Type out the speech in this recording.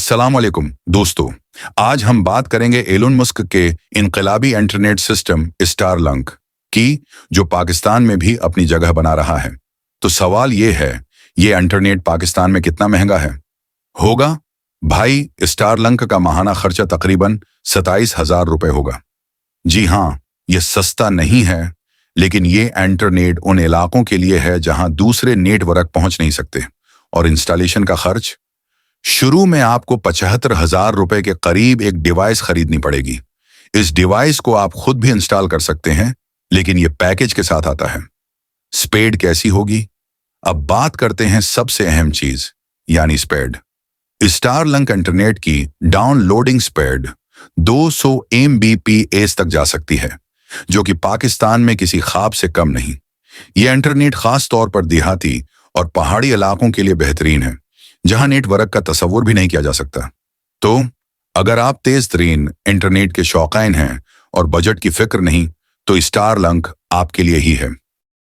अस्सलाम वालेकुम दोस्तों, आज हम बात करेंगे एलोन मस्क के इनकलाबी इंटरनेट सिस्टम स्टारलिंक की, जो पाकिस्तान में भी अपनी जगह बना रहा है। तो सवाल ये है, ये इंटरनेट पाकिस्तान में कितना महंगा है होगा? भाई, स्टारलिंक का माहाना खर्चा तकरीबन 27,000 रुपए होगा। जी हाँ, ये सस्ता नहीं है, लेकिन ये इंटरनेट उन इलाकों के लिए है जहां दूसरे नेटवर्क पहुंच नहीं सकते। और इंस्टॉलेशन का खर्च, शुरू में आपको 75,000 रुपए के करीब एक डिवाइस खरीदनी पड़ेगी। इस डिवाइस को आप खुद भी इंस्टॉल कर सकते हैं, लेकिन ये पैकेज के साथ आता है। स्पीड कैसी होगी? अब बात करते हैं सबसे अहम चीज, यानी स्पीड। स्टारलिंक इंटरनेट की डाउनलोडिंग स्पीड 200 Mbps तक जा सकती है, जो कि पाकिस्तान में किसी ख्वाब से कम नहीं। यह इंटरनेट खास तौर पर देहाती और पहाड़ी इलाकों के लिए बेहतरीन है, जहां नेटवर्क का तस्वुर भी नहीं किया जा सकता। तो अगर आप तेज तरीन इंटरनेट के शौकीन हैं और बजट की फिक्र नहीं, तो स्टारलिंक आपके लिए ही है।